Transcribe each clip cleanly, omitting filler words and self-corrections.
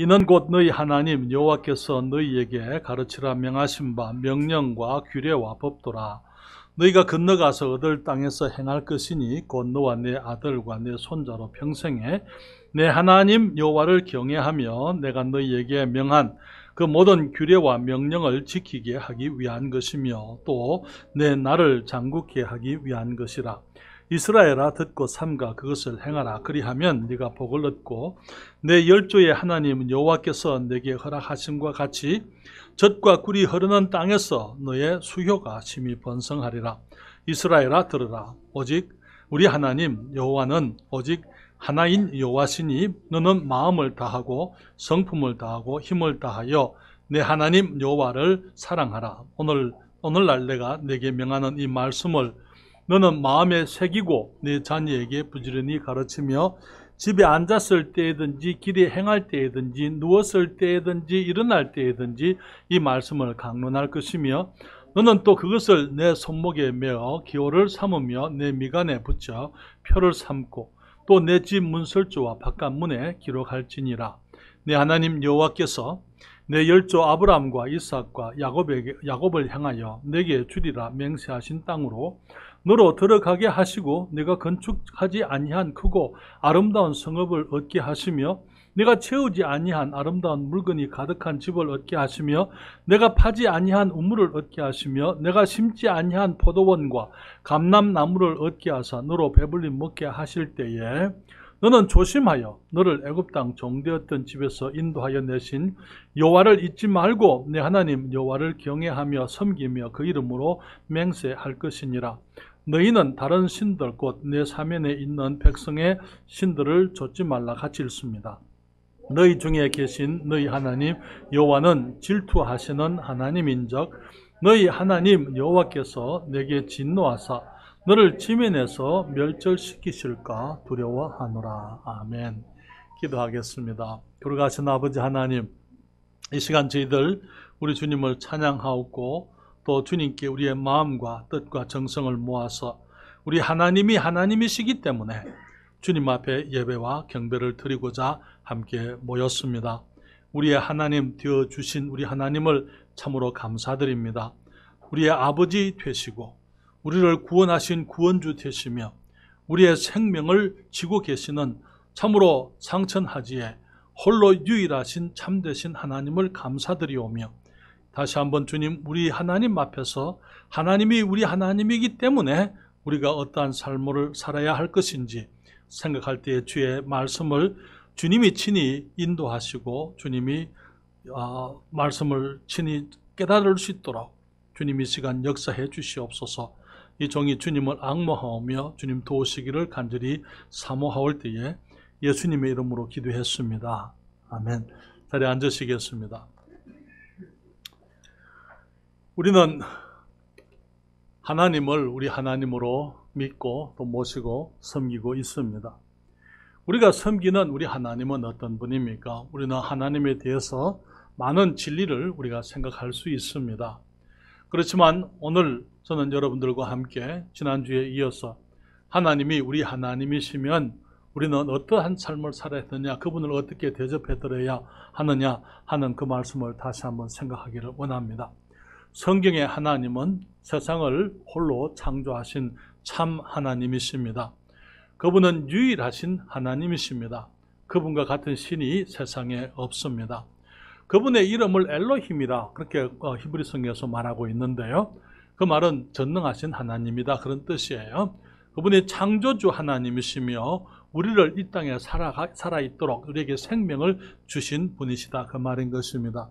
이는 곧 너희 하나님 여호와께서 너희에게 가르치라 명하신 바 명령과 규례와 법도라. 너희가 건너가서 얻을 땅에서 행할 것이니 곧 너와 내 아들과 내 손자로 평생에 내 하나님 여호와를 경외하며 내가 너희에게 명한 그 모든 규례와 명령을 지키게 하기 위한 것이며 또 내 나를 장국케 하기 위한 것이라. 이스라엘아 듣고 삼가 그것을 행하라. 그리하면 네가 복을 얻고 내 열조의 하나님 여호와께서 내게 허락하심과 같이 젖과 꿀이 흐르는 땅에서 너의 수효가 심히 번성하리라. 이스라엘아 들으라. 오직 우리 하나님 여호와는 오직 하나인 여호와시니 너는 마음을 다하고 성품을 다하고 힘을 다하여 내 하나님 여호와를 사랑하라. 오늘날 내가 내게 명하는 이 말씀을 너는 마음에 새기고 네 자녀에게 부지런히 가르치며 집에 앉았을 때이든지 길에 행할 때이든지 누웠을 때이든지 일어날 때이든지 이 말씀을 강론할 것이며 너는 또 그것을 내 손목에 메어 기호를 삼으며 내 미간에 붙여 표를 삼고 또 내 집 문설주와 바깥 문에 기록할지니라. 내 하나님 여호와께서 내 열조 아브라함과 이삭과 야곱을 향하여 내게 주리라 맹세하신 땅으로 너로 들어가게 하시고 내가 건축하지 아니한 크고 아름다운 성읍을 얻게 하시며 내가 채우지 아니한 아름다운 물건이 가득한 집을 얻게 하시며 내가 파지 아니한 우물을 얻게 하시며 내가 심지 아니한 포도원과 감람나무를 얻게 하사 너로 배불리 먹게 하실 때에 너는 조심하여 너를 애굽 땅 종되었던 집에서 인도하여 내신 여호와를 잊지 말고 내 하나님 여호와를 경외하며 섬기며 그 이름으로 맹세할 것이니라. 너희는 다른 신들 곧 내 사면에 있는 백성의 신들을 좇지 말라 같이 읽습니다. 너희 중에 계신 너희 하나님 여호와는 질투하시는 하나님인적 너희 하나님 여호와께서 내게 진노하사 너를 지면에서 멸절시키실까 두려워하노라. 아멘. 기도하겠습니다. 거룩하신 아버지 하나님, 이 시간 저희들 우리 주님을 찬양하옵고 또 주님께 우리의 마음과 뜻과 정성을 모아서 우리 하나님이 하나님이시기 때문에 주님 앞에 예배와 경배를 드리고자 함께 모였습니다. 우리의 하나님 되어주신 우리 하나님을 참으로 감사드립니다. 우리의 아버지 되시고 우리를 구원하신 구원주 되시며 우리의 생명을 지고 계시는 참으로 상천하지에 홀로 유일하신 참되신 하나님을 감사드리오며 다시 한번 주님 우리 하나님 앞에서 하나님이 우리 하나님이기 때문에 우리가 어떠한 삶을 살아야 할 것인지 생각할 때에 주의 말씀을 주님이 친히 인도하시고 주님이 말씀을 친히 깨달을 수 있도록 주님 이 시간 역사해 주시옵소서. 이 종이 주님을 앙모하오며 주님 도우시기를 간절히 사모하올 때에 예수님의 이름으로 기도했습니다. 아멘. 자리에 앉으시겠습니다. 우리는 하나님을 우리 하나님으로 믿고 또 모시고 섬기고 있습니다. 우리가 섬기는 우리 하나님은 어떤 분입니까? 우리는 하나님에 대해서 많은 진리를 우리가 생각할 수 있습니다. 그렇지만 오늘 저는 여러분들과 함께 지난주에 이어서 하나님이 우리 하나님이시면 우리는 어떠한 삶을 살아야 되느냐, 그분을 어떻게 대접해 드려야 하느냐 하는 그 말씀을 다시 한번 생각하기를 원합니다. 성경의 하나님은 세상을 홀로 창조하신 참 하나님이십니다. 그분은 유일하신 하나님이십니다. 그분과 같은 신이 세상에 없습니다. 그분의 이름을 엘로힘이라 그렇게 히브리 성경에서 말하고 있는데요. 그 말은 전능하신 하나님이다 그런 뜻이에요. 그분이 창조주 하나님이시며 우리를 이 땅에 살아있도록 우리에게 생명을 주신 분이시다 그 말인 것입니다.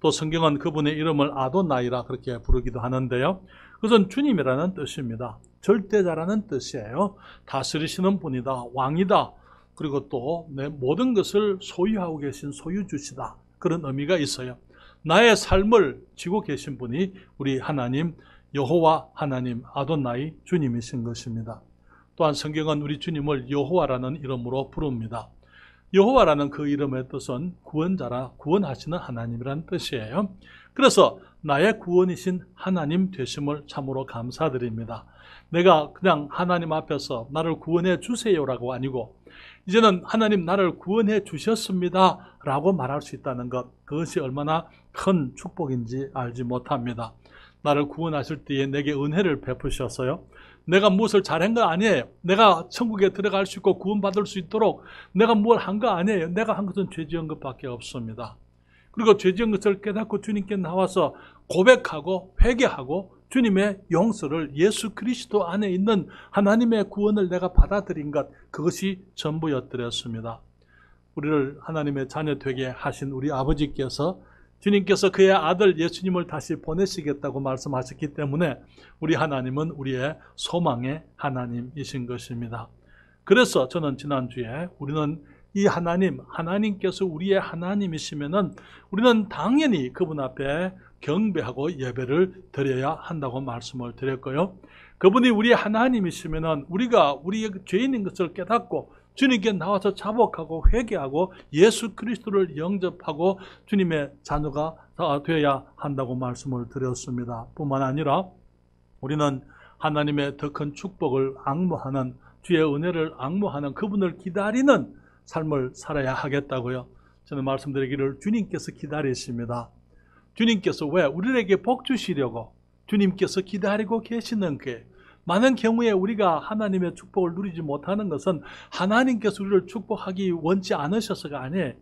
또 성경은 그분의 이름을 아도나이라 그렇게 부르기도 하는데요. 그것은 주님이라는 뜻입니다. 절대자라는 뜻이에요. 다스리시는 분이다, 왕이다, 그리고 또 내 모든 것을 소유하고 계신 소유주시다 그런 의미가 있어요. 나의 삶을 지고 계신 분이 우리 하나님 여호와 하나님 아도나이 주님이신 것입니다. 또한 성경은 우리 주님을 여호와라는 이름으로 부릅니다. 여호와라는 그 이름의 뜻은 구원자라 구원하시는 하나님이라는 뜻이에요. 그래서 나의 구원이신 하나님 되심을 참으로 감사드립니다. 내가 그냥 하나님 앞에서 나를 구원해 주세요라고 아니고 이제는 하나님 나를 구원해 주셨습니다 라고 말할 수 있다는 것, 그것이 얼마나 큰 축복인지 알지 못합니다. 나를 구원하실 때에 내게 은혜를 베푸셨어요. 내가 무엇을 잘한 거 아니에요. 내가 천국에 들어갈 수 있고 구원받을 수 있도록 내가 뭘 한 거 아니에요. 내가 한 것은 죄 지은 것밖에 없습니다. 그리고 죄 지은 것을 깨닫고 주님께 나와서 고백하고 회개하고 주님의 용서를, 예수 그리스도 안에 있는 하나님의 구원을 내가 받아들인 것, 그것이 전부였더랬습니다. 우리를 하나님의 자녀 되게 하신 우리 아버지께서, 주님께서 그의 아들 예수님을 다시 보내시겠다고 말씀하셨기 때문에 우리 하나님은 우리의 소망의 하나님이신 것입니다. 그래서 저는 지난주에 우리는 이 하나님께서 우리의 하나님이시면은 우리는 당연히 그분 앞에 경배하고 예배를 드려야 한다고 말씀을 드렸고요. 그분이 우리의 하나님이시면은 우리가 우리의 죄인인 것을 깨닫고 주님께 나와서 자복하고 회개하고 예수 그리스도를 영접하고 주님의 자녀가 되어야 한다고 말씀을 드렸습니다. 뿐만 아니라 우리는 하나님의 더 큰 축복을 앙모하는, 주의 은혜를 앙모하는, 그분을 기다리는 삶을 살아야 하겠다고요. 저는 말씀드리기를 주님께서 기다리십니다. 주님께서 왜? 우리에게 복 주시려고 주님께서 기다리고 계시는 게, 많은 경우에 우리가 하나님의 축복을 누리지 못하는 것은 하나님께서 우리를 축복하기 원치 않으셔서가 아니에요.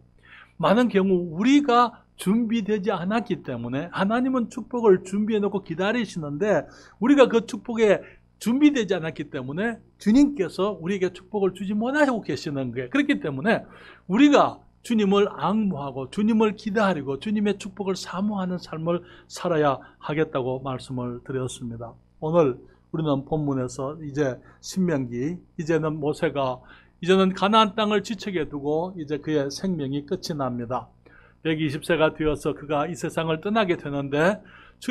많은 경우 우리가 준비되지 않았기 때문에, 하나님은 축복을 준비해 놓고 기다리시는데 우리가 그 축복에 준비되지 않았기 때문에 주님께서 우리에게 축복을 주지 못하고 계시는 거예요. 그렇기 때문에 우리가 주님을 앙모하고 주님을 기다리고 주님의 축복을 사모하는 삶을 살아야 하겠다고 말씀을 드렸습니다. 오늘 우리는 본문에서 이제 신명기, 이제는 모세가 이제는 가나안 땅을 지척에 두고 이제 그의 생명이 끝이 납니다. 120세가 되어서 그가 이 세상을 떠나게 되는데,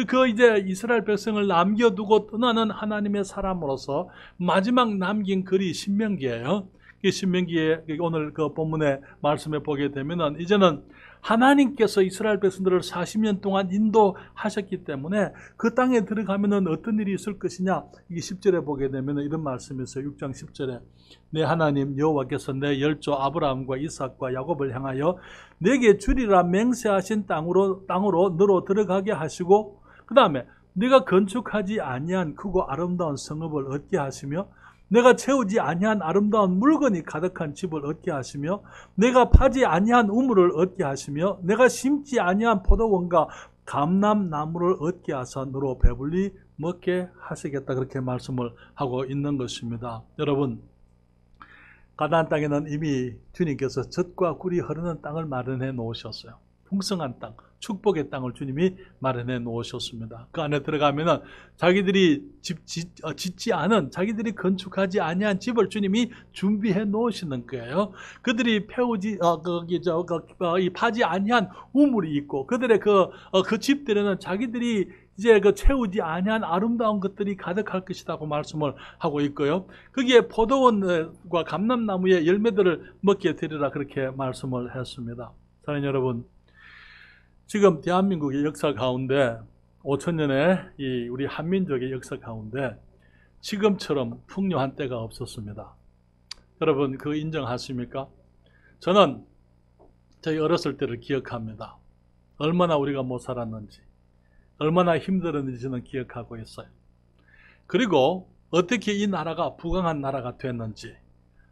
그 이제 이스라엘 백성을 남겨두고 떠나는 하나님의 사람으로서 마지막 남긴 글이 신명기예요. 이 신명기에 오늘 그 본문의 말씀에 보게 되면은 이제는 하나님께서 이스라엘 백성들을 40년 동안 인도하셨기 때문에 그 땅에 들어가면은 어떤 일이 있을 것이냐, 이게 10절에 보게 되면은 이런 말씀이 있어요. 6장 10절에 내 하나님 여호와께서 내 열조 아브라함과 이삭과 야곱을 향하여 내게 주리라 맹세하신 땅으로 너로 들어가게 하시고, 그 다음에 내가 건축하지 아니한 크고 아름다운 성읍을 얻게 하시며 내가 채우지 아니한 아름다운 물건이 가득한 집을 얻게 하시며 내가 파지 아니한 우물을 얻게 하시며 내가 심지 아니한 포도원과 감람나무를 얻게 하사 너로 배불리 먹게 하시겠다, 그렇게 말씀을 하고 있는 것입니다. 여러분, 가나안 땅에는 이미 주님께서 젖과 꿀이 흐르는 땅을 마련해 놓으셨어요. 풍성한 땅, 축복의 땅을 주님이 마련해 놓으셨습니다. 그 안에 들어가면은 자기들이 짓지 않은, 자기들이 건축하지 아니한 집을 주님이 준비해 놓으시는 거예요. 그들이 파지 아니한 우물이 있고, 그들의 그 집들에는 자기들이 이제 그 채우지 아니한 아름다운 것들이 가득할 것이라고 말씀을 하고 있고요. 거기에 포도원과 감람나무의 열매들을 먹게 되리라, 그렇게 말씀을 했습니다. 사랑하는 여러분, 지금 대한민국의 역사 가운데 5천년의 이 우리 한민족의 역사 가운데 지금처럼 풍요한 때가 없었습니다. 여러분, 그거 인정하십니까? 저는 저희 어렸을 때를 기억합니다. 얼마나 우리가 못 살았는지, 얼마나 힘들었는지 저는 기억하고 있어요. 그리고 어떻게 이 나라가 부강한 나라가 됐는지,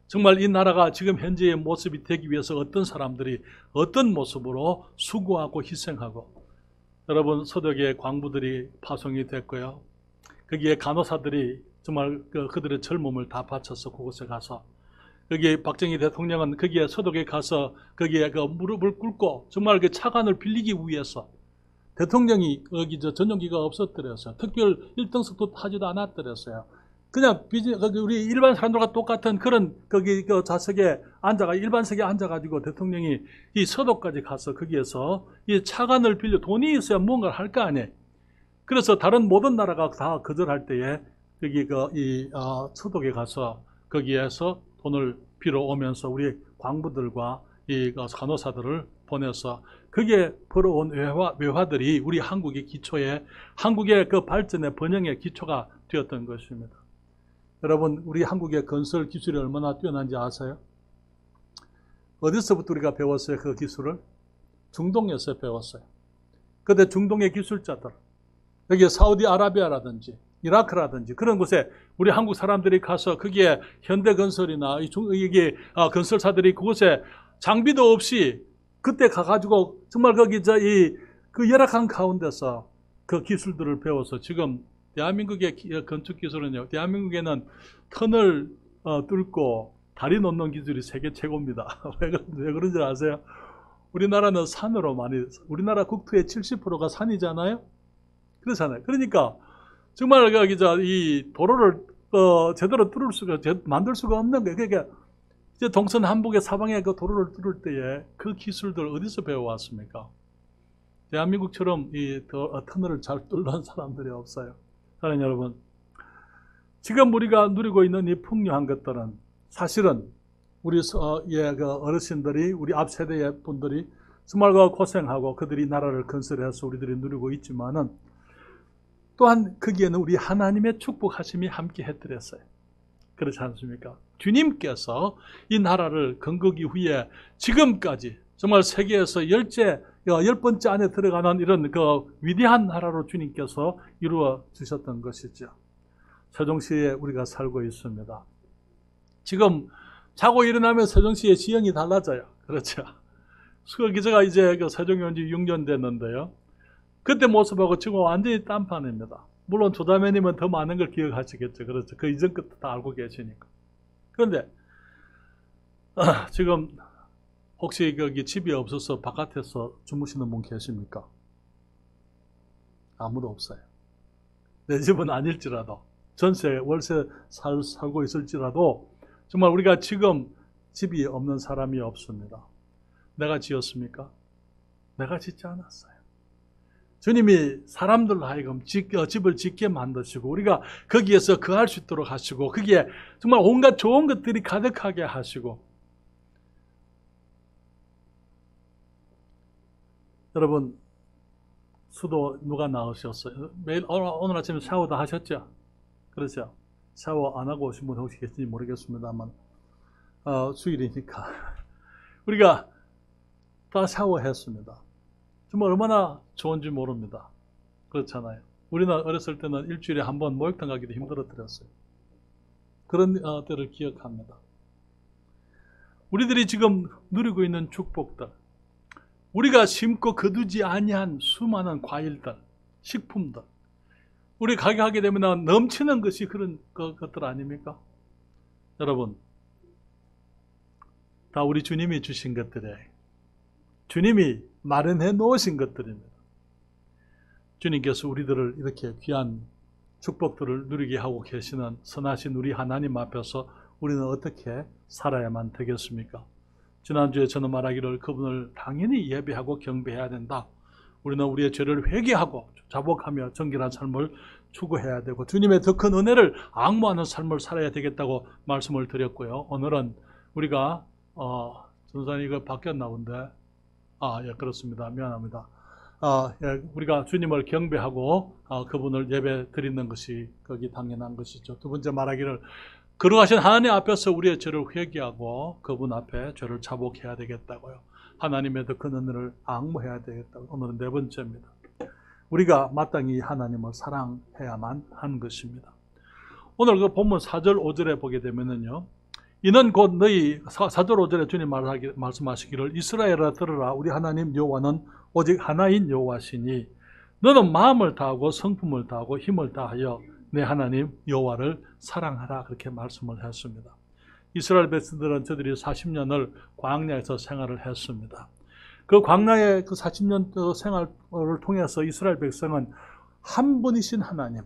정말 이 나라가 지금 현재의 모습이 되기 위해서 어떤 사람들이 어떤 모습으로 수고하고 희생하고, 여러분, 서독의 광부들이 파송이 됐고요. 거기에 간호사들이 정말 그들의 젊음을 다 바쳐서 그곳에 가서, 여기 박정희 대통령은 거기에 서독에 가서 거기에 그 무릎을 꿇고 정말 그 차관을 빌리기 위해서, 대통령이 거기 전용기가 없었더랬어요. 특별 1등석도 타지도 않았더랬어요. 그냥 우리 일반 사람들과 똑같은 그런 거기 그 좌석에 일반석에 앉아가지고 대통령이 이 서독까지 가서 거기에서 이 차관을 빌려, 돈이 있어야 뭔가를 할 거 아니에요. 그래서 다른 모든 나라가 다 거절할 때에 여기 서독에 가서 거기에서 돈을 빌어 오면서 우리 광부들과 이 간호사들을 보내서 그게 벌어온 외화들이 우리 한국의 기초에, 한국의 그 발전의 번영의 기초가 되었던 것입니다. 여러분, 우리 한국의 건설 기술이 얼마나 뛰어난지 아세요? 어디서부터 우리가 배웠어요? 그 기술을? 중동에서 배웠어요. 그때 중동의 기술자들, 여기 사우디아라비아라든지 이라크라든지 그런 곳에 우리 한국 사람들이 가서 거기에 현대건설이나 이게 건설사들이 그곳에 장비도 없이 그때 가가지고 정말 거기 그 열악한 가운데서 그 기술들을 배워서 지금 대한민국의 건축 기술은요, 대한민국에는 터널 뚫고 다리 놓는 기술이 세계 최고입니다. 왜 그런지 아세요? 우리나라는 산으로 우리나라 국토의 70%가 산이잖아요? 그렇잖아요. 그러니까 정말 이 도로를 제대로 만들 수가 없는 거예요. 그러니까 이제 동서남북의 사방에 그 도로를 뚫을 때에 그 기술들 어디서 배워왔습니까? 대한민국처럼 이 터널을 잘 뚫는 사람들이 없어요. 사랑하는 여러분, 지금 우리가 누리고 있는 이 풍요한 것들은 사실은 우리 어르신들이, 우리 앞 세대의 분들이 정말 고생하고 그들이 나라를 건설해서 우리들이 누리고 있지만은 또한 거기에는 우리 하나님의 축복하심이 함께 해드렸어요. 그렇지 않습니까? 주님께서 이 나라를 건국 이후에 지금까지 정말 세계에서 10번째 안에 들어가는 이런 그 위대한 나라로 주님께서 이루어 주셨던 것이죠. 세종시에 우리가 살고 있습니다. 지금 자고 일어나면 세종시의 지형이 달라져요. 그렇죠? 기자가 이제 세종에 온 지 6년 됐는데요. 그때 모습하고 지금 완전히 딴판입니다. 물론 조다매님은 더 많은 걸 기억하시겠죠. 그렇죠. 그 이전 것도 다 알고 계시니까. 그런데 지금 혹시 거기 집이 없어서 바깥에서 주무시는 분 계십니까? 아무도 없어요. 내 집은 아닐지라도, 전세, 월세 살고 있을지라도 정말 우리가 지금 집이 없는 사람이 없습니다. 내가 지었습니까? 내가 짓지 않았어요. 주님이 사람들로 하여금 집을 짓게 만드시고 우리가 거기에서 거할 수 있도록 하시고 거기에 정말 온갖 좋은 것들이 가득하게 하시고, 여러분, 수도 누가 나으셨어요? 매일 오늘 아침에 샤워 다 하셨죠? 그렇죠? 샤워 안 하고 오신 분 혹시 계신지 모르겠습니다만 주일이니까 우리가 다 샤워했습니다. 정말 얼마나 좋은지 모릅니다. 그렇잖아요. 우리는 어렸을 때는 일주일에 한 번 목욕탕 가기도 힘들었어요. 그런 때를 기억합니다. 우리들이 지금 누리고 있는 축복들, 우리가 심고 거두지 아니한 수많은 과일들, 식품들, 우리 가게하게 되면 넘치는 것이 그런 것들 아닙니까? 여러분, 다 우리 주님이 주신 것들이에요. 주님이 마련해 놓으신 것들입니다. 주님께서 우리들을 이렇게 귀한 축복들을 누리게 하고 계시는 선하신 우리 하나님 앞에서 우리는 어떻게 살아야만 되겠습니까? 지난주에 저는 말하기를 그분을 당연히 예배하고 경배해야 된다. 우리는 우리의 죄를 회개하고 자복하며 정결한 삶을 추구해야 되고 주님의 더 큰 은혜를 앙모하는 삶을 살아야 되겠다고 말씀을 드렸고요. 오늘은 우리가 전사님 이거 바뀌었나 본데 예, 그렇습니다. 미안합니다. 예, 우리가 주님을 경배하고 그분을 예배 드리는 것이 거기 당연한 것이죠. 두 번째 말하기를 거룩하신 하나님 앞에서 우리의 죄를 회개하고 그분 앞에 죄를 자복해야 되겠다고요. 하나님의 더 큰 은혜를 앙모해야 되겠다고. 오늘은 네 번째입니다. 우리가 마땅히 하나님을 사랑해야만 하는 것입니다. 오늘 그 본문 4절 5절에 보게 되면은요, 이는 곧 너희 4절 5절에 주님 말씀하시기를 이스라엘아 들으라 우리 하나님 여호와는 오직 하나인 여호와시니 너는 마음을 다하고 성품을 다하고 힘을 다하여 내 하나님 여호와를 사랑하라 그렇게 말씀을 했습니다. 이스라엘 백성들은 저들이 40년을 광야에서 생활을 했습니다. 그 광야의 그 40년 생활을 통해서 이스라엘 백성은 한 분이신 하나님,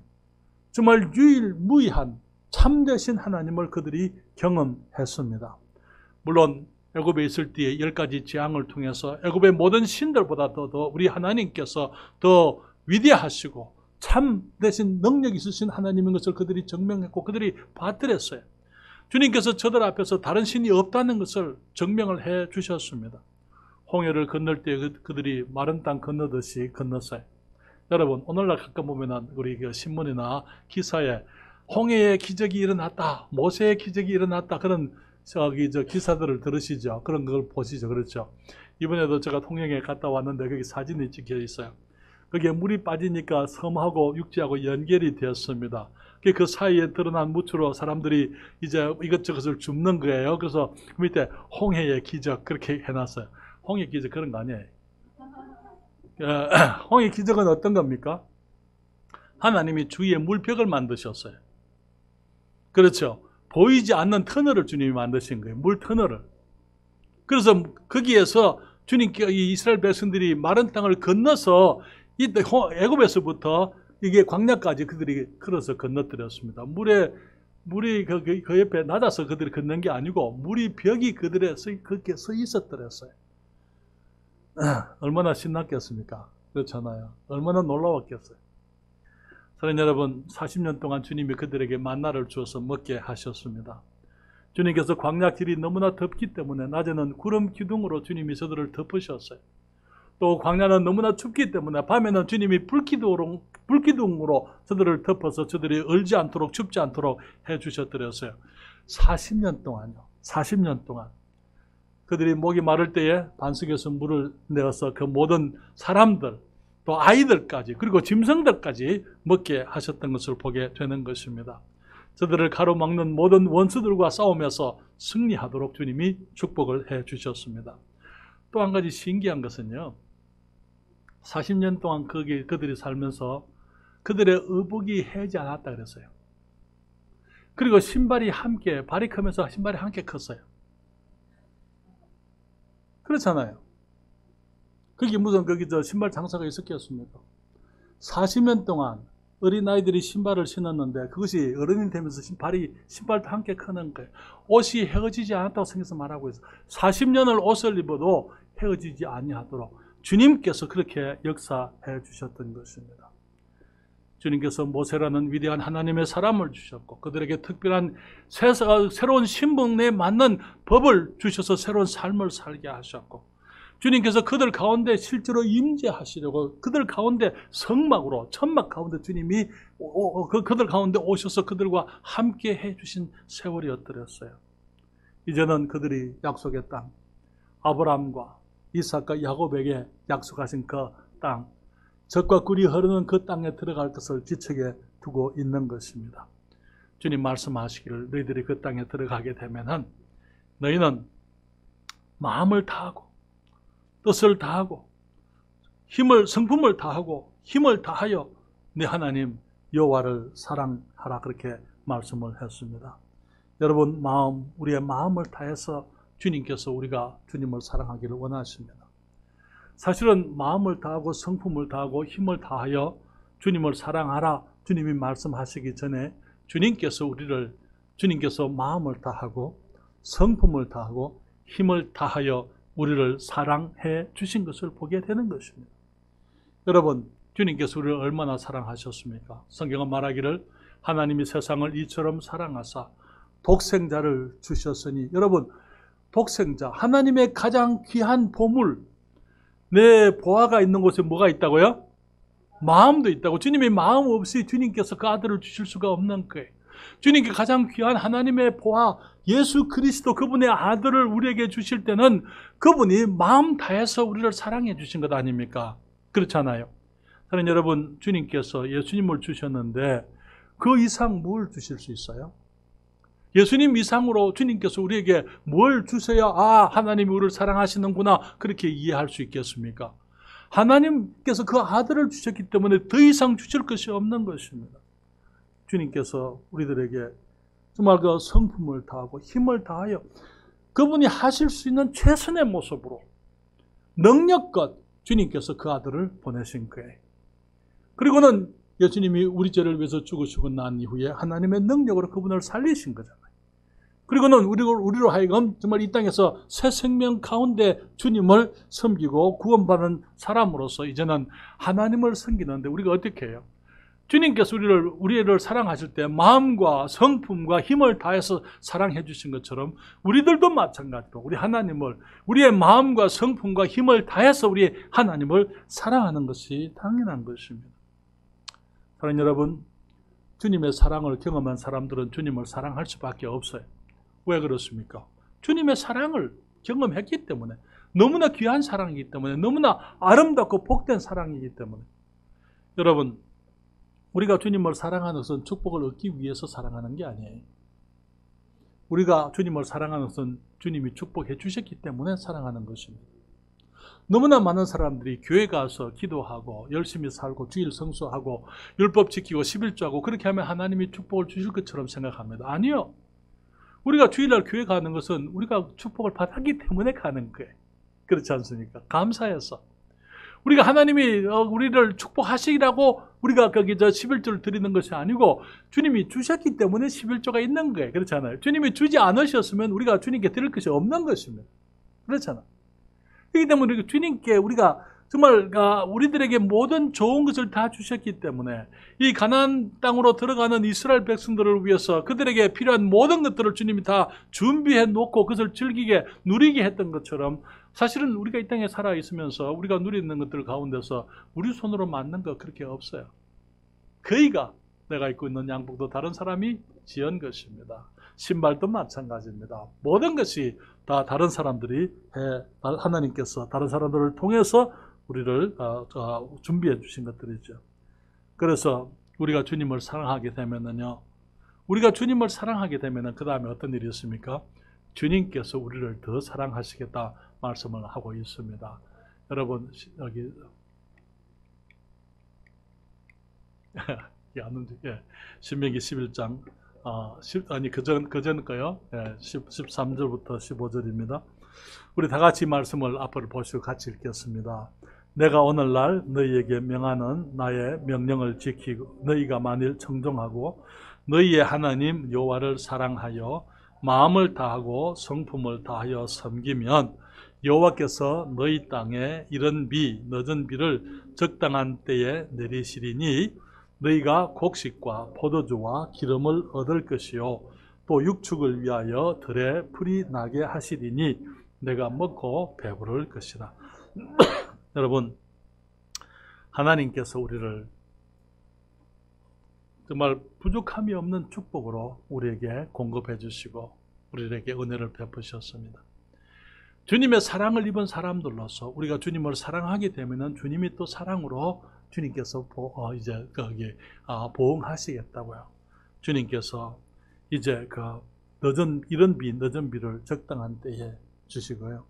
정말 유일무이한 참되신 하나님을 그들이 경험했습니다. 물론 애굽에 있을 때에 10가지 재앙을 통해서 애굽의 모든 신들보다 더 우리 하나님께서 더 위대하시고 참되신 능력 있으신 하나님인 것을 그들이 증명했고 그들이 받들었어요. 주님께서 저들 앞에서 다른 신이 없다는 것을 증명을 해 주셨습니다. 홍해를 건널 때 그들이 마른 땅 건너듯이 건넜어요. 여러분, 오늘날 가끔 보면은 우리 그 신문이나 기사에 홍해의 기적이 일어났다, 모세의 기적이 일어났다, 그런 저 기사들을 들으시죠? 그런 걸 보시죠? 그렇죠? 이번에도 제가 통영에 갔다 왔는데 거기 사진이 찍혀 있어요. 거기에 물이 빠지니까 섬하고 육지하고 연결이 되었습니다. 그 사이에 드러난 무추로 사람들이 이제 이것저것을 줍는 거예요. 그래서 그 밑에 홍해의 기적 그렇게 해놨어요. 홍해 기적 그런 거 아니에요. 홍해 기적은 어떤 겁니까? 하나님이 주위에 물벽을 만드셨어요. 그렇죠. 보이지 않는 터널을 주님이 만드신 거예요. 물 터널을. 그래서 거기에서 주님께 이스라엘 백성들이 마른 땅을 건너서 이 애굽에서부터 이게 광야까지 그들이 걸어서 건너뜨렸습니다. 물이 그 옆에 낮아서 그들이 건넌 게 아니고 물이 벽이 그들에 그렇게 서 있었더랬어요. 얼마나 신났겠습니까? 그렇잖아요. 얼마나 놀라웠겠어요. 사랑하는 여러분, 40년 동안 주님이 그들에게 만나를 주어서 먹게 하셨습니다. 주님께서 광야 길이 너무나 덥기 때문에 낮에는 구름 기둥으로 주님이 저들을 덮으셨어요. 또 광야는 너무나 춥기 때문에 밤에는 주님이 불기둥으로 저들을 덮어서 저들이 얼지 않도록 춥지 않도록 해주셨더랬어요. 40년 동안요. 40년 동안. 그들이 목이 마를 때에 반석에서 물을 내어서 그 모든 사람들, 또 아이들까지, 그리고 짐승들까지 먹게 하셨던 것을 보게 되는 것입니다. 저들을 가로막는 모든 원수들과 싸우면서 승리하도록 주님이 축복을 해 주셨습니다. 또 한 가지 신기한 것은요, 40년 동안 그들이 살면서 그들의 의복이 해지 않았다 그랬어요. 그리고 신발이 함께, 발이 크면서 신발이 함께 컸어요. 그렇잖아요. 그게 무슨 신발 장사가 있었겠습니까? 40년 동안 어린아이들이 신발을 신었는데 그것이 어른이 되면서 신발도 함께 크는 거예요. 옷이 헤어지지 않았다고 성경에서 말하고 있어요. 40년을 옷을 입어도 헤어지지 아니하도록 주님께서 그렇게 역사해 주셨던 것입니다. 주님께서 모세라는 위대한 하나님의 사람을 주셨고 그들에게 특별한 새로운 신분에 맞는 법을 주셔서 새로운 삶을 살게 하셨고 주님께서 그들 가운데 실제로 임재하시려고 그들 가운데 성막으로 천막 가운데 주님이 그들 가운데 오셔서 그들과 함께 해주신 세월이었더랬어요. 이제는 그들이 약속의 땅, 아브라함과 이삭과 야곱에게 약속하신 그 땅, 젖과 꿀이 흐르는 그 땅에 들어갈 것을 지척에 두고 있는 것입니다. 주님 말씀하시기를 너희들이 그 땅에 들어가게 되면은 너희는 마음을 다하고 뜻을 다하고 성품을 다하고 힘을 다하여 내 하나님 여호와를 사랑하라 그렇게 말씀을 했습니다. 여러분 우리의 마음을 다해서 주님께서 우리가 주님을 사랑하기를 원하십니다. 사실은 마음을 다하고 성품을 다하고 힘을 다하여 주님을 사랑하라 주님이 말씀하시기 전에 주님께서 마음을 다하고 성품을 다하고 힘을 다하여 우리를 사랑해 주신 것을 보게 되는 것입니다. 여러분, 주님께서 우리를 얼마나 사랑하셨습니까? 성경은 말하기를 하나님이 세상을 이처럼 사랑하사 독생자를 주셨으니 여러분, 독생자, 하나님의 가장 귀한 보물, 내 보화가 있는 곳에 뭐가 있다고요? 마음도 있다고. 주님이 마음 없이 주님께서 그 아들을 주실 수가 없는 거예요. 주님께 가장 귀한 하나님의 보화 예수 그리스도 그분의 아들을 우리에게 주실 때는 그분이 마음 다해서 우리를 사랑해 주신 것 아닙니까? 그렇잖아요. 사랑하는 여러분, 주님께서 예수님을 주셨는데 그 이상 뭘 주실 수 있어요? 예수님 이상으로 주님께서 우리에게 뭘 주셔야 하나님이 우리를 사랑하시는구나 그렇게 이해할 수 있겠습니까? 하나님께서 그 아들을 주셨기 때문에 더 이상 주실 것이 없는 것입니다. 주님께서 우리들에게 정말 그 성품을 다하고 힘을 다하여 그분이 하실 수 있는 최선의 모습으로 능력껏 주님께서 그 아들을 보내신 거예요. 그리고는 예수님이 우리 죄를 위해서 죽으시고 난 이후에 하나님의 능력으로 그분을 살리신 거잖아요. 그리고는 우리로 하여금 정말 이 땅에서 새 생명 가운데 주님을 섬기고 구원받은 사람으로서 이제는 하나님을 섬기는데 우리가 어떻게 해요? 주님께서 우리를 사랑하실 때 마음과 성품과 힘을 다해서 사랑해 주신 것처럼 우리들도 마찬가지로 우리 하나님을 우리의 마음과 성품과 힘을 다해서 우리 하나님을 사랑하는 것이 당연한 것입니다. 사랑하는 여러분, 주님의 사랑을 경험한 사람들은 주님을 사랑할 수밖에 없어요. 왜 그렇습니까? 주님의 사랑을 경험했기 때문에, 너무나 귀한 사랑이기 때문에, 너무나 아름답고 복된 사랑이기 때문에. 여러분, 우리가 주님을 사랑하는 것은 축복을 얻기 위해서 사랑하는 게 아니에요. 우리가 주님을 사랑하는 것은 주님이 축복해 주셨기 때문에 사랑하는 것입니다. 너무나 많은 사람들이 교회 가서 기도하고 열심히 살고 주일 성수하고 율법 지키고 11조하고 그렇게 하면 하나님이 축복을 주실 것처럼 생각합니다. 아니요. 우리가 주일날 교회 가는 것은 우리가 축복을 받았기 때문에 가는 거예요. 그렇지 않습니까? 감사해서. 우리가 하나님이 우리를 축복하시라고 우리가 거기 11조를 드리는 것이 아니고 주님이 주셨기 때문에 11조가 있는 거예요. 그렇잖아요. 주님이 주지 않으셨으면 우리가 주님께 드릴 것이 없는 것입니다. 그렇잖아요. 그렇기 때문에 주님께 우리가 정말 우리들에게 모든 좋은 것을 다 주셨기 때문에 이 가나안 땅으로 들어가는 이스라엘 백성들을 위해서 그들에게 필요한 모든 것들을 주님이 다 준비해 놓고 그것을 즐기게 누리게 했던 것처럼 사실은 우리가 이 땅에 살아 있으면서 우리가 누리는 것들 가운데서 우리 손으로 만든 거 그렇게 없어요. 거의가 내가 입고 있는 양복도 다른 사람이 지은 것입니다. 신발도 마찬가지입니다. 모든 것이 다 다른 사람들이 하나님께서 다른 사람들을 통해서 우리를 준비해 주신 것들이죠. 그래서 우리가 주님을 사랑하게 되면은요, 우리가 주님을 사랑하게 되면은 그 다음에 어떤 일이 있습니까? 주님께서 우리를 더 사랑하시겠다 말씀을 하고 있습니다. 여러분 여기 신명기 11장 그전 거요. 13절부터 15절입니다. 우리 다 같이 말씀을 앞을 보시고 같이 읽겠습니다. 내가 오늘날 너희에게 명하는 나의 명령을 지키고 너희가 만일 청종하고 너희의 하나님 여호와를 사랑하여 마음을 다하고 성품을 다하여 섬기면 여호와께서 너희 땅에 이른 비 늦은 비를 적당한 때에 내리시리니 너희가 곡식과 포도주와 기름을 얻을 것이요 또 육축을 위하여 들에 풀이 나게 하시리니 내가 먹고 배부를 것이라. 여러분, 하나님께서 우리를 정말 부족함이 없는 축복으로 우리에게 공급해 주시고 우리에게 은혜를 베푸셨습니다. 주님의 사랑을 입은 사람들로서 우리가 주님을 사랑하게 되면은 주님이 또 사랑으로 주님께서 이제 거기 보응하시겠다고요. 주님께서 이제 이런 늦은 비를 적당한 때에 주시고요.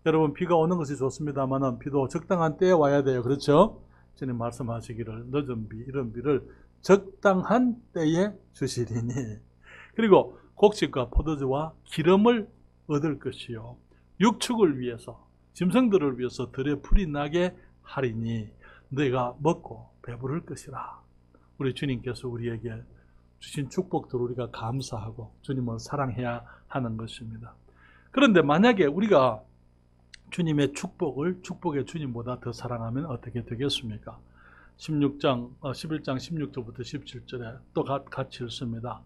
여러분, 비가 오는 것이 좋습니다만은 비도 적당한 때에 와야 돼요. 그렇죠? 주님 말씀하시기를 늦은 비, 이런 비를 적당한 때에 주시리니 그리고 곡식과 포도주와 기름을 얻을 것이요 육축을 위해서 짐승들을 위해서 들에 풀이 나게 하리니 너희가 먹고 배부를 것이라. 우리 주님께서 우리에게 주신 축복들 우리가 감사하고 주님을 사랑해야 하는 것입니다. 그런데 만약에 우리가 주님의 축복의 주님보다 더 사랑하면 어떻게 되겠습니까? 11장 16절부터 17절에 또 같이 읽습니다.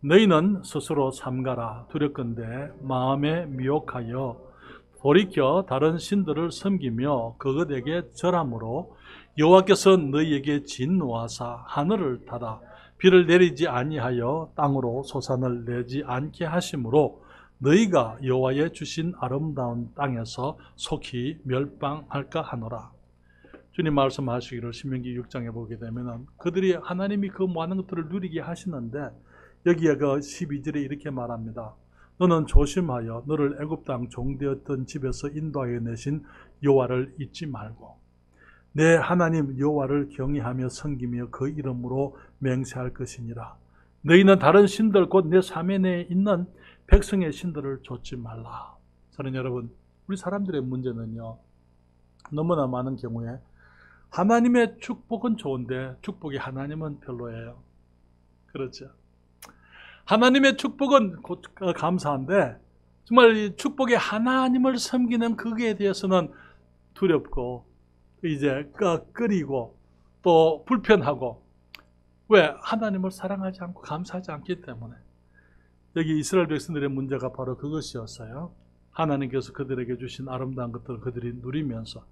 너희는 스스로 삼가라. 두렵건대 마음에 미혹하여 돌이켜 다른 신들을 섬기며 그것에게 절함으로 여호와께서 너희에게 진노하사 하늘을 닫아 비를 내리지 아니하여 땅으로 소산을 내지 않게 하심으로 너희가 여호와의 주신 아름다운 땅에서 속히 멸망할까 하노라. 주님 말씀하시기를 신명기 6장에 보게 되면 그들이 하나님이 그 많은 것들을 누리게 하시는데 여기에 12절에 이렇게 말합니다. 너는 조심하여 너를 애굽 땅 종되었던 집에서 인도하여 내신 여호와를 잊지 말고 내 하나님 여호와를 경외하며 섬기며 그 이름으로 맹세할 것이니라. 너희는 다른 신들 곧 내 사면에 있는 백성의 신들을 좇지 말라. 사랑하는 여러분, 우리 사람들의 문제는요, 너무나 많은 경우에 하나님의 축복은 좋은데 축복이 하나님은 별로예요. 그렇죠? 하나님의 축복은 감사한데 정말 이 축복의 하나님을 섬기는 그에 대해서는 두렵고 이제 꺼리고 또 불편하고 왜? 하나님을 사랑하지 않고 감사하지 않기 때문에. 여기 이스라엘 백성들의 문제가 바로 그것이었어요. 하나님께서 그들에게 주신 아름다운 것들을 그들이 누리면서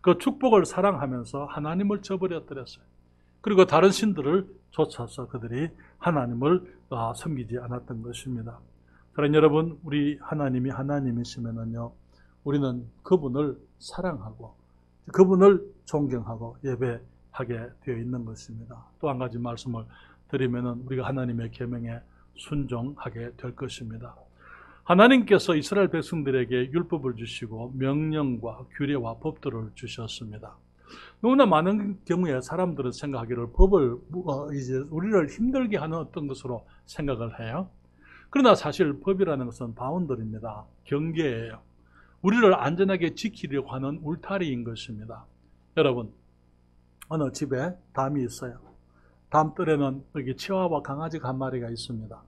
그 축복을 사랑하면서 하나님을 저버려뜨렸어요. 그리고 다른 신들을 쫓아서 그들이 하나님을 섬기지 않았던 것입니다. 그러나 여러분, 우리 하나님이 하나님이시면은요, 우리는 그분을 사랑하고 그분을 존경하고 예배하게 되어 있는 것입니다. 또 한 가지 말씀을 드리면은 우리가 하나님의 계명에 순종하게 될 것입니다. 하나님께서 이스라엘 백성들에게 율법을 주시고 명령과 규례와 법도를 주셨습니다. 너무나 많은 경우에 사람들은 생각하기를 법을 이제 우리를 힘들게 하는 어떤 것으로 생각을 해요. 그러나 사실 법이라는 것은 바운더리입니다. 경계예요. 우리를 안전하게 지키려고 하는 울타리인 것입니다. 여러분, 어느 집에 담이 있어요. 담뜰에는 여기 치와와 강아지가 한 마리가 있습니다.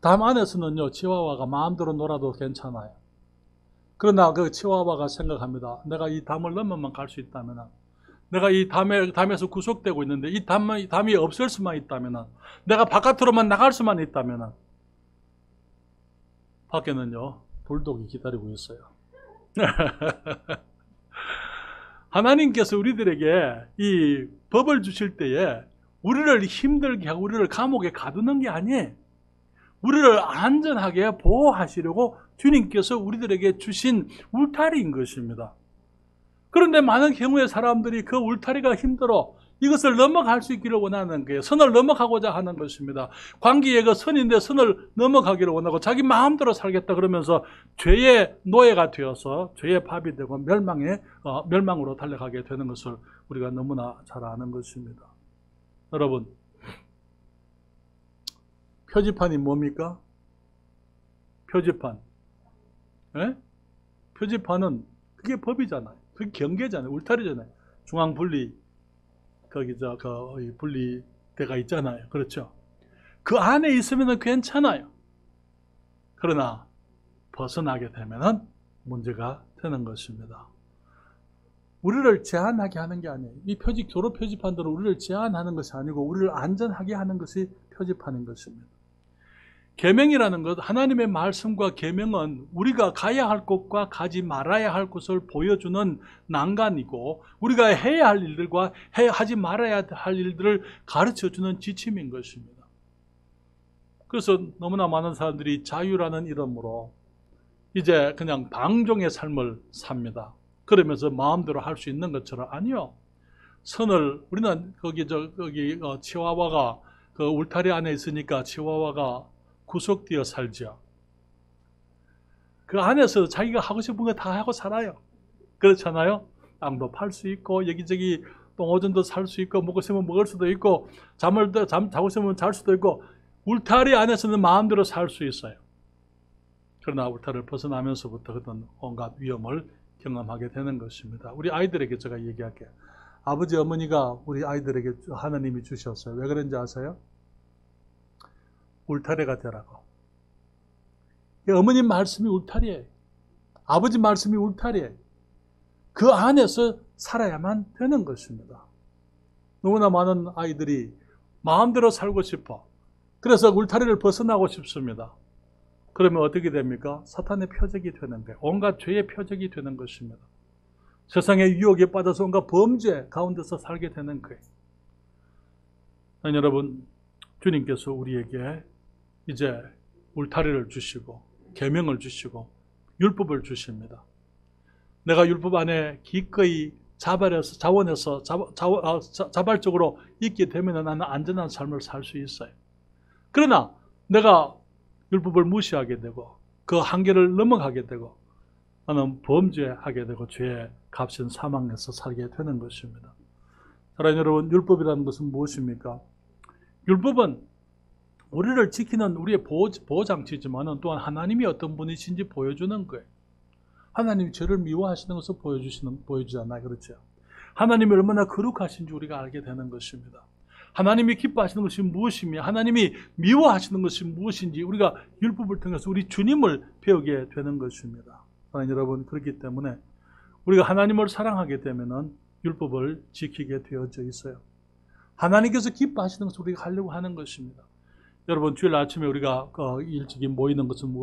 담 안에서는요, 치와와가 마음대로 놀아도 괜찮아요. 그러나 그 치와와가 생각합니다. 내가 이 담을 넘어만 갈 수 있다면, 내가 이 담에서 구속되고 있는데 이 담이 없을 수만 있다면, 내가 바깥으로만 나갈 수만 있다면, 밖에는요, 불독이 기다리고 있어요. 하나님께서 우리들에게 이 법을 주실 때에 우리를 힘들게 하고 우리를 감옥에 가두는 게 아니에요. 우리를 안전하게 보호하시려고 주님께서 우리들에게 주신 울타리인 것입니다. 그런데 많은 경우에 사람들이 그 울타리가 힘들어 이것을 넘어갈 수 있기를 원하는 거예요. 선을 넘어가고자 하는 것입니다. 광기의 그 선인데 선을 넘어가기를 원하고 자기 마음대로 살겠다 그러면서 죄의 노예가 되어서 죄의 밥이 되고 멸망으로 달려가게 되는 것을 우리가 너무나 잘 아는 것입니다. 여러분, 표지판이 뭡니까? 표지판. 예? 표지판은 그게 법이잖아요. 그게 경계잖아요. 울타리잖아요. 중앙분리 분리대가 있잖아요. 그렇죠? 그 안에 있으면 괜찮아요. 그러나 벗어나게 되면 문제가 되는 것입니다. 우리를 제한하게 하는 게 아니에요. 이 도로 표지판들은 우리를 제한하는 것이 아니고 우리를 안전하게 하는 것이 표지판인 것입니다. 계명이라는 것, 하나님의 말씀과 계명은 우리가 가야 할 곳과 가지 말아야 할 곳을 보여주는 난간이고 우리가 해야 할 일들과 하지 말아야 할 일들을 가르쳐주는 지침인 것입니다. 그래서 너무나 많은 사람들이 자유라는 이름으로 이제 그냥 방종의 삶을 삽니다. 그러면서 마음대로 할 수 있는 것처럼. 아니요. 우리는 치와와가 그 울타리 안에 있으니까 치와와가 구속되어 살죠. 그 안에서 자기가 하고 싶은 거 다 하고 살아요. 그렇잖아요? 땅도 팔 수 있고 여기저기 똥오줌도 살 수 있고 먹고 싶으면 먹을 수도 있고 자고 싶으면 잘 수도 있고 울타리 안에서는 마음대로 살 수 있어요. 그러나 울타리를 벗어나면서부터 그런 온갖 위험을 경험하게 되는 것입니다. 우리 아이들에게 제가 얘기할게요. 아버지 어머니가 우리 아이들에게 하나님이 주셨어요. 왜 그런지 아세요? 울타리가 되라고. 어머님 말씀이 울타리예요. 아버지 말씀이 울타리예요. 그 안에서 살아야만 되는 것입니다. 너무나 많은 아이들이 마음대로 살고 싶어. 그래서 울타리를 벗어나고 싶습니다. 그러면 어떻게 됩니까? 사탄의 표적이 되는 거예요. 온갖 죄의 표적이 되는 것입니다. 세상의 유혹에 빠져서 온갖 범죄 가운데서 살게 되는 거예요. 여러분, 주님께서 우리에게 이제 울타리를 주시고 계명을 주시고 율법을 주십니다. 내가 율법 안에 기꺼이 자발적으로 있게 되면 나는 안전한 삶을 살 수 있어요. 그러나 내가 율법을 무시하게 되고 그 한계를 넘어가게 되고 나는 범죄하게 되고 죄의 값인 사망에서 살게 되는 것입니다. 사랑하는 여러분, 율법이라는 것은 무엇입니까? 율법은 우리를 지키는 우리의 보호장치지만 또한 하나님이 어떤 분이신지 보여주는 거예요. 하나님이 죄를 미워하시는 것을 보여주잖아요. 그렇죠? 하나님이 얼마나 거룩하신지 우리가 알게 되는 것입니다. 하나님이 기뻐하시는 것이 무엇이며 하나님이 미워하시는 것이 무엇인지 우리가 율법을 통해서 우리 주님을 배우게 되는 것입니다. 여러분, 그렇기 때문에 우리가 하나님을 사랑하게 되면 율법을 지키게 되어져 있어요. 하나님께서 기뻐하시는 것을 우리가 하려고 하는 것입니다. 여러분, 주일 아침에 우리가 일찍이 모이는 것은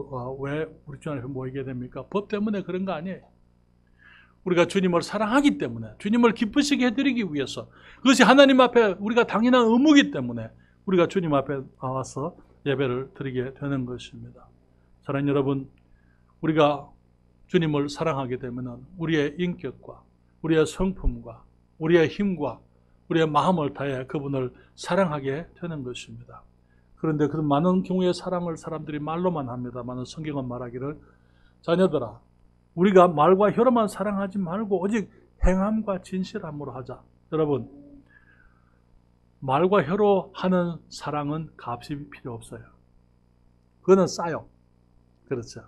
왜 우리 주 앞에 모이게 됩니까? 법 때문에 그런 거 아니에요. 우리가 주님을 사랑하기 때문에, 주님을 기쁘시게 해드리기 위해서, 그것이 하나님 앞에 우리가 당연한 의무이기 때문에 우리가 주님 앞에 나와서 예배를 드리게 되는 것입니다. 사랑하는 여러분, 우리가 주님을 사랑하게 되면 우리의 인격과 우리의 성품과 우리의 힘과 우리의 마음을 다해 그분을 사랑하게 되는 것입니다. 그런데 그 많은 경우의 사랑을 사람들이 말로만 합니다만 성경은 말하기를, 자녀들아, 우리가 말과 혀로만 사랑하지 말고 오직 행함과 진실함으로 하자. 여러분, 말과 혀로 하는 사랑은 값이 필요 없어요. 그거는 싸요. 그렇죠.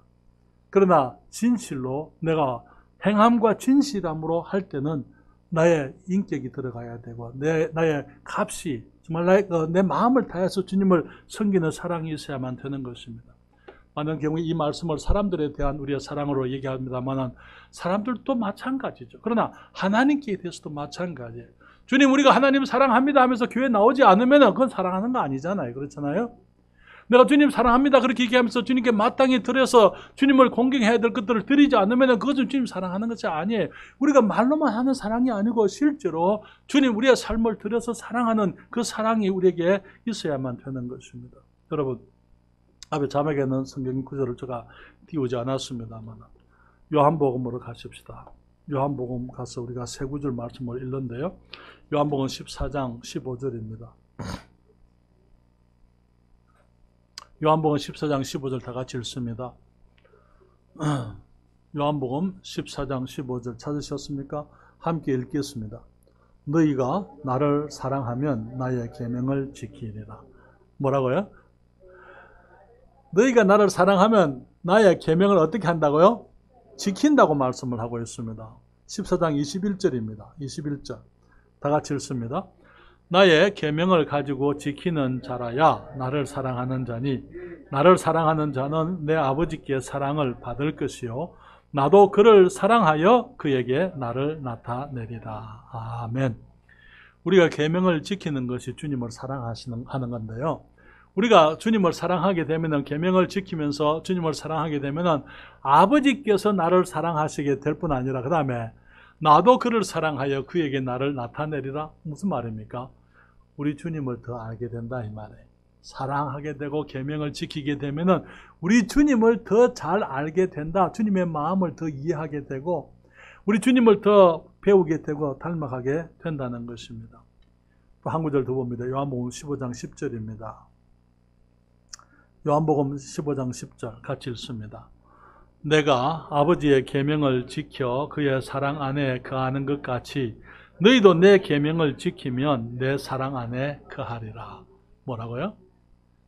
그러나 진실로 내가 행함과 진실함으로 할 때는 나의 인격이 들어가야 되고 나의 값이 정말 내 마음을 다해서 주님을 섬기는 사랑이 있어야만 되는 것입니다. 많은 경우에 이 말씀을 사람들에 대한 우리의 사랑으로 얘기합니다만 사람들도 마찬가지죠. 그러나 하나님께 대해서도 마찬가지예요. 주님, 우리가 하나님 사랑합니다 하면서 교회 나오지 않으면 그건 사랑하는 거 아니잖아요. 그렇잖아요. 내가 주님 사랑합니다 그렇게 얘기하면서 주님께 마땅히 드려서 주님을 공경해야 될 것들을 드리지 않으면 그것은 주님 사랑하는 것이 아니에요. 우리가 말로만 하는 사랑이 아니고 실제로 주님 우리의 삶을 들여서 사랑하는 그 사랑이 우리에게 있어야만 되는 것입니다. 여러분, 앞에 자막에 있는 성경 구절을 제가 띄우지 않았습니다만 요한복음으로 가십시다. 요한복음 가서 우리가 세 구절 말씀을 읽는데요. 요한복음 14장 15절입니다. 요한복음 14장 15절 다 같이 읽습니다. 요한복음 14장 15절 찾으셨습니까? 함께 읽겠습니다. 너희가 나를 사랑하면 나의 계명을 지키리라. 뭐라고요? 너희가 나를 사랑하면 나의 계명을 어떻게 한다고요? 지킨다고 말씀을 하고 있습니다. 14장 21절입니다. 21절 다 같이 읽습니다. 나의 계명을 가지고 지키는 자라야 나를 사랑하는 자니 나를 사랑하는 자는 내 아버지께 사랑을 받을 것이요 나도 그를 사랑하여 그에게 나를 나타내리라. 아멘. 우리가 계명을 지키는 것이 주님을 사랑하는 건데요. 우리가 주님을 사랑하게 되면 계명을 지키면서 주님을 사랑하게 되면 아버지께서 나를 사랑하시게 될 뿐 아니라 그 다음에 나도 그를 사랑하여 그에게 나를 나타내리라. 무슨 말입니까? 우리 주님을 더 알게 된다 이 말이에요. 사랑하게 되고 계명을 지키게 되면 우리 주님을 더 잘 알게 된다. 주님의 마음을 더 이해하게 되고 우리 주님을 더 배우게 되고 닮아가게 된다는 것입니다. 또 한 구절 더 봅니다. 요한복음 15장 10절입니다. 요한복음 15장 10절 같이 읽습니다. 내가 아버지의 계명을 지켜 그의 사랑 안에 거하는 것 같이 너희도 내 계명을 지키면 내 사랑 안에 거하리라. 뭐라고요?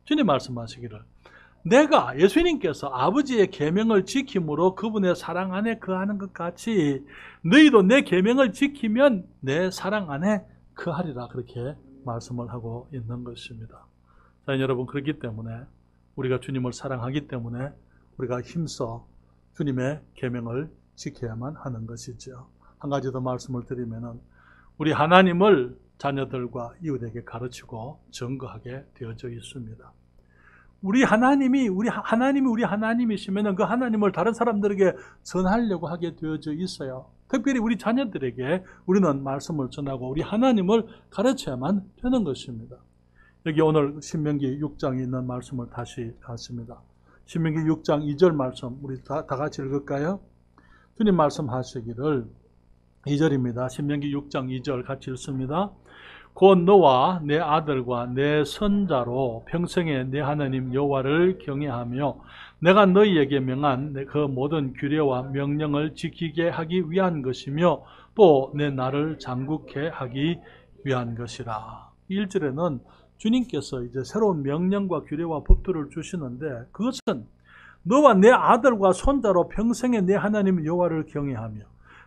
주님 말씀하시기를 내가 예수님께서 아버지의 계명을 지킴으로 그분의 사랑 안에 거하는 것 같이 너희도 내 계명을 지키면 내 사랑 안에 거하리라. 그렇게 말씀을 하고 있는 것입니다. 자, 여러분, 그렇기 때문에 우리가 주님을 사랑하기 때문에 우리가 힘써 주님의 계명을 지켜야만 하는 것이죠. 한 가지 더 말씀을 드리면은 우리 하나님을 자녀들과 이웃에게 가르치고 증거하게 되어져 있습니다. 우리 하나님이 우리 하나님이시면은 그 하나님을 다른 사람들에게 전하려고 하게 되어져 있어요. 특별히 우리 자녀들에게 우리는 말씀을 전하고 우리 하나님을 가르쳐야만 되는 것입니다. 여기 오늘 신명기 6장에 있는 말씀을 다시 갔습니다. 신명기 6장 2절 말씀 우리 다 같이 읽을까요? 주님 말씀하시기를 2절입니다. 신명기 6장 2절 같이 읽습니다. 곧 너와 내 아들과 내 손자로 평생에 내 하나님 여호와를 경외하며 내가 너희에게 명한 그 모든 규례와 명령을 지키게 하기 위한 것이며 또 내 나를 장국케 하기 위한 것이라. 1절에는 주님께서 이제 새로운 명령과 규례와 법도를 주시는데 그것은 너와 내 아들과 손자로 평생에 내 하나님 여호와를 경외하며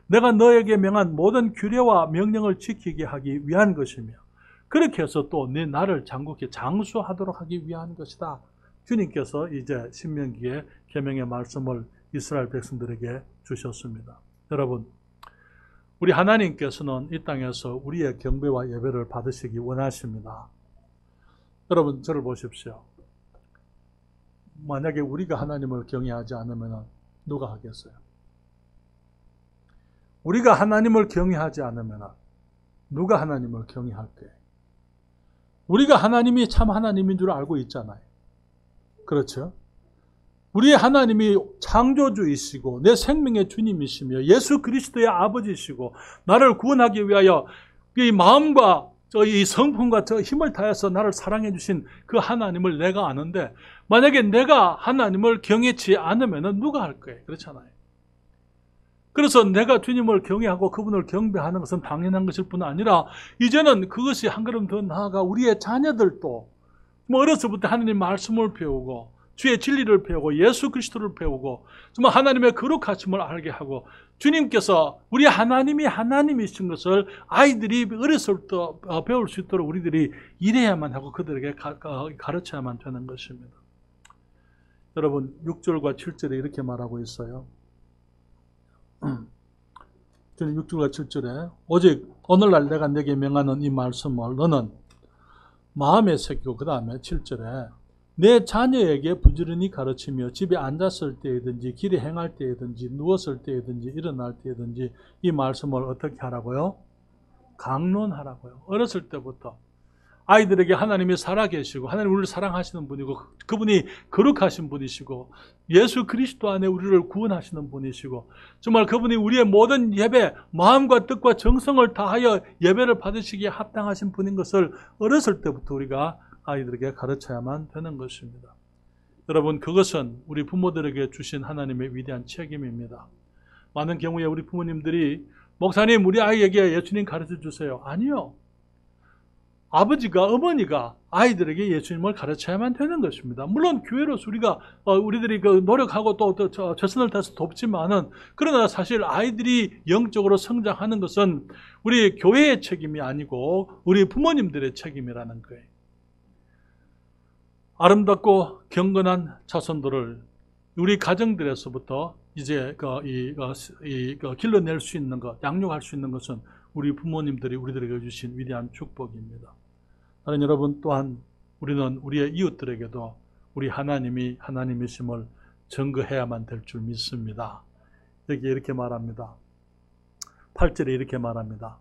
내가 너에게 명한 모든 규례와 명령을 지키게 하기 위한 것이며 그렇게 해서 또 내 나를 장국케 장수하도록 하기 위한 것이다. 주님께서 이제 우리 하나님께서는 이 땅에서 우리의 경배와 예배를 받으시기 원하십니다. 여러분, 저를 보십시오. 만약에 우리가 하나님을 경외하지 않으면 누가 하겠어요? 우리가 하나님을 경외하지 않으면 누가 하나님을 경외할까요? 우리가 하나님이 참 하나님인 줄 알고 있잖아요. 그렇죠? 우리의 하나님이 창조주이시고 내 생명의 주님이시며 예수 그리스도의 아버지시고 나를 구원하기 위하여 이 마음과 이 성품과 저 힘을 다해서 나를 사랑해 주신 그 하나님을 내가 아는데, 만약에 내가 하나님을 경외치 않으면 누가 할 거예요? 그렇잖아요. 그래서 내가 주님을 경외하고 그분을 경배하는 것은 당연한 것일 뿐 아니라, 이제는 그것이 한 걸음 더 나아가 우리의 자녀들도 어려서부터 하나님 말씀을 배우고 주의 진리를 배우고 예수 그리스도를 배우고 정말 하나님의 거룩하심을 알게 하고, 주님께서 우리 하나님이 하나님이신 것을 아이들이 어려서부터 배울 수 있도록 우리들이 일해야만 하고 그들에게 가르쳐야만 되는 것입니다. 여러분, 6절과 7절에 이렇게 말하고 있어요. 저는 6절과 7절에 오직 오늘날 내가 내게 명하는 이 말씀을 너는 마음에 새기고, 그 다음에 7절에 내 자녀에게 부지런히 가르치며 집에 앉았을 때이든지 길에 행할 때이든지 누웠을 때이든지 일어날 때이든지 이 말씀을 어떻게 하라고요? 강론하라고요. 어렸을 때부터 아이들에게 하나님이 살아계시고 하나님 우리를 사랑하시는 분이고 그분이 거룩하신 분이시고 예수 그리스도 안에 우리를 구원하시는 분이시고 정말 그분이 우리의 모든 예배, 마음과 뜻과 정성을 다하여 예배를 받으시기에 합당하신 분인 것을 어렸을 때부터 우리가 아이들에게 가르쳐야만 되는 것입니다. 여러분, 그것은 우리 부모들에게 주신 하나님의 위대한 책임입니다. 많은 경우에 우리 부모님들이 목사님 우리 아이에게 예수님 가르쳐 주세요. 아니요. 아버지가 어머니가 아이들에게 예수님을 가르쳐야만 되는 것입니다. 물론 교회로서 우리들이 노력하고 또 최선을 다해서 돕지만은, 그러나 사실 아이들이 영적으로 성장하는 것은 우리 교회의 책임이 아니고 우리 부모님들의 책임이라는 거예요. 아름답고 경건한 자손들을 우리 가정들에서부터 이제 길러낼 수 있는 것, 양육할 수 있는 것은 우리 부모님들이 우리들에게 주신 위대한 축복입니다. 다른 여러분, 또한 우리는 우리의 이웃들에게도 우리 하나님이 하나님이심을 증거해야만 될 줄 믿습니다. 여기에 이렇게 말합니다. 8절에 이렇게 말합니다.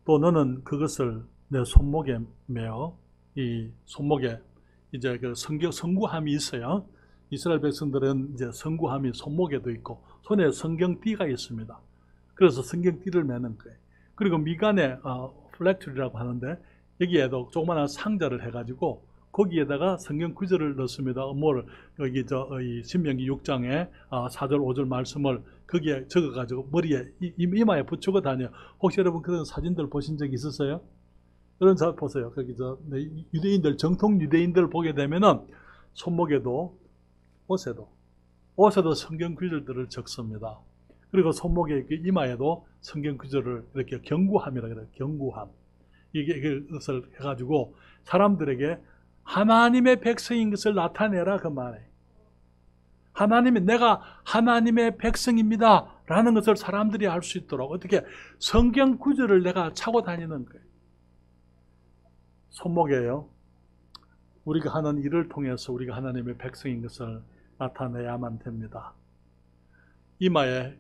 또 너는 그것을 내 손목에 메어, 이 손목에 이제 그 성구함이 있어요. 이스라엘 백성들은 이제 성구함이 손목에도 있고 손에 성경띠가 있습니다. 그래서 성경띠를 매는 거예요. 그리고 미간에 플렉툴이라고 하는데 여기에도 조그마한 상자를 해가지고 거기에다가 성경 구절을 넣습니다. 여기 이 신명기 6장에 4절 5절 말씀을 거기에 적어가지고 머리에 이마에 붙이고 다녀요. 혹시 여러분 그런 사진들 보신 적 있으세요? 여러분 잘 보세요. 거기 유대인들, 정통 유대인들 보게 되면은 손목에도 옷에도 성경 구절들을 적습니다. 그리고 손목에 이마에도 성경 구절을 이렇게 경구함이라고 해요. 경구함. 이것을 해가지고 사람들에게 하나님의 백성인 것을 나타내라 그 말이에요. 내가 하나님의 백성입니다 라는 것을 사람들이 알 수 있도록 어떻게 성경 구절을 내가 차고 다니는 거예요. 손목에요. 우리가 하는 일을 통해서 우리가 하나님의 백성인 것을 나타내야만 됩니다. 이마에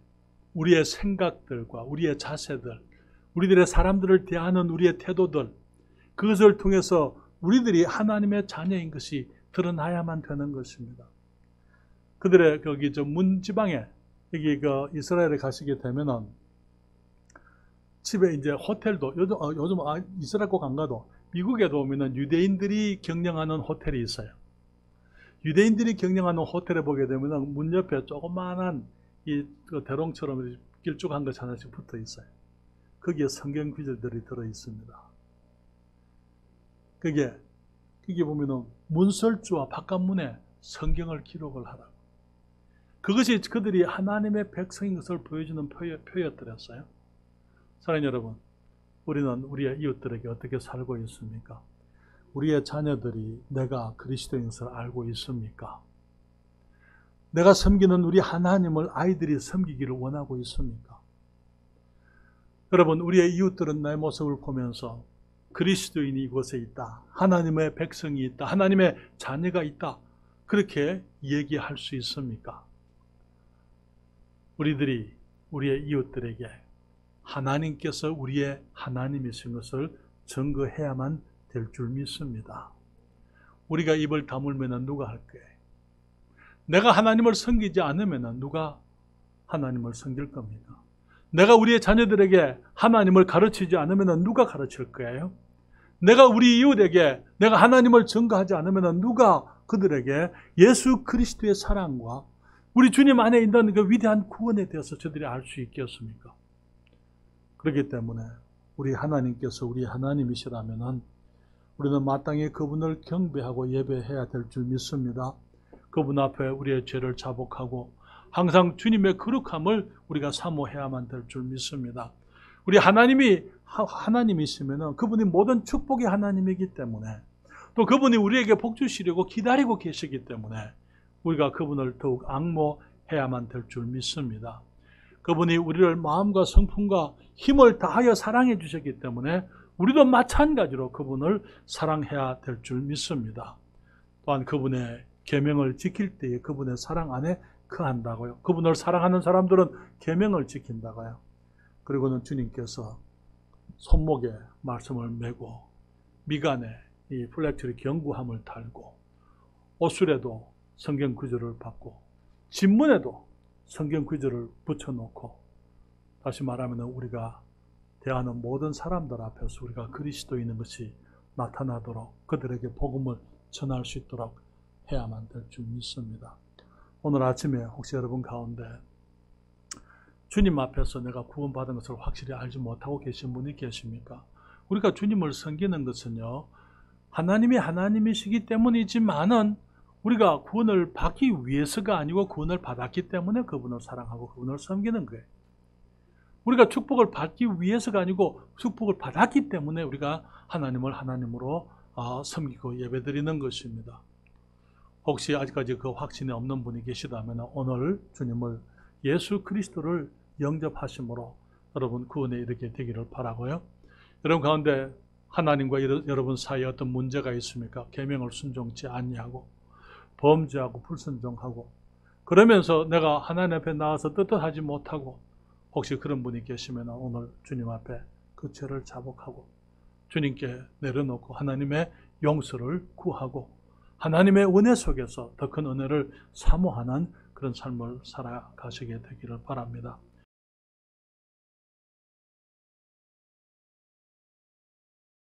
우리의 생각들과 우리의 자세들, 우리들의 사람들을 대하는 우리의 태도들, 그것을 통해서 우리들이 하나님의 자녀인 것이 드러나야만 되는 것입니다. 그들의 거기 문지방에 여기 이스라엘에 가시게 되면은 집에 이제 호텔도 요즘 이스라엘 꼭 안 가도 미국에도 오면은 유대인들이 경영하는 호텔이 있어요. 유대인들이 경영하는 호텔에 보게 되면은 문 옆에 조그마한 대롱처럼 길쭉한 것이 하나씩 붙어 있어요. 거기에 성경 구절들이 들어 있습니다. 거기에 보면은 문설주와 바깥문에 성경을 기록을 하라고. 그것이 그들이 하나님의 백성인 것을 보여주는 표였더랬어요. 사랑하는 여러분, 우리는 우리의 이웃들에게 어떻게 살고 있습니까? 우리의 자녀들이 내가 그리스도인 것을 알고 있습니까? 내가 섬기는 우리 하나님을 아이들이 섬기기를 원하고 있습니까? 여러분, 우리의 이웃들은 내 모습을 보면서 그리스도인이 이곳에 있다, 하나님의 백성이 있다, 하나님의 자녀가 있다, 그렇게 얘기할 수 있습니까? 우리들이 우리의 이웃들에게 하나님께서 우리의 하나님이신 것을 증거해야만 될 줄 믿습니다. 우리가 입을 다물면 누가 할 거예요? 내가 하나님을 섬기지 않으면 누가 하나님을 섬길 겁니까? 내가 우리의 자녀들에게 하나님을 가르치지 않으면 누가 가르칠 거예요? 내가 우리 이웃에게 내가 하나님을 증거하지 않으면 누가 그들에게 예수 그리스도의 사랑과 우리 주님 안에 있는 그 위대한 구원에 대해서 저들이 알 수 있겠습니까? 그렇기 때문에 우리 하나님께서 우리 하나님이시라면 우리는 마땅히 그분을 경배하고 예배해야 될 줄 믿습니다. 그분 앞에 우리의 죄를 자복하고 항상 주님의 거룩함을 우리가 사모해야만 될 줄 믿습니다. 우리 하나님이시면 그분이 모든 축복의 하나님이기 때문에 또 그분이 우리에게 복 주시려고 기다리고 계시기 때문에 우리가 그분을 더욱 앙모해야만 될 줄 믿습니다. 그분이 우리를 마음과 성품과 힘을 다하여 사랑해 주셨기 때문에 우리도 마찬가지로 그분을 사랑해야 될 줄 믿습니다. 또한 그분의 계명을 지킬 때에 그분의 사랑 안에 거한다고요. 그분을 사랑하는 사람들은 계명을 지킨다고요. 그리고는 주님께서 손목에 말씀을 메고 미간에 이 플렉트리 경구함을 달고 옷술에도 성경 구절을 받고 진문에도 성경 구절을 붙여놓고 다시 말하면 우리가 대하는 모든 사람들 앞에서 우리가 그리스도인인 것이 나타나도록 그들에게 복음을 전할 수 있도록 해야만 될 줄 믿습니다. 오늘 아침에 혹시 여러분 가운데 주님 앞에서 내가 구원받은 것을 확실히 알지 못하고 계신 분이 계십니까? 우리가 주님을 섬기는 것은요, 하나님이 하나님이시기 때문이지만은 우리가 구원을 받기 위해서가 아니고 구원을 받았기 때문에 그분을 사랑하고 그분을 섬기는 거예요. 우리가 축복을 받기 위해서가 아니고 축복을 받았기 때문에 우리가 하나님을 하나님으로 섬기고 예배드리는 것입니다. 혹시 아직까지 그 확신이 없는 분이 계시다면 오늘 주님을 예수 그리스도를 영접하심으로 여러분 구원에 이르게 되기를 바라고요. 여러분 가운데 하나님과 여러분 사이에 어떤 문제가 있습니까? 계명을 순종치 아니하고 범죄하고 불순종하고 그러면서 내가 하나님 앞에 나와서 떳떳하지 못하고 혹시 그런 분이 계시면 오늘 주님 앞에 그 죄를 자복하고 주님께 내려놓고 하나님의 용서를 구하고 하나님의 은혜 속에서 더 큰 은혜를 사모하는 그런 삶을 살아가시게 되기를 바랍니다.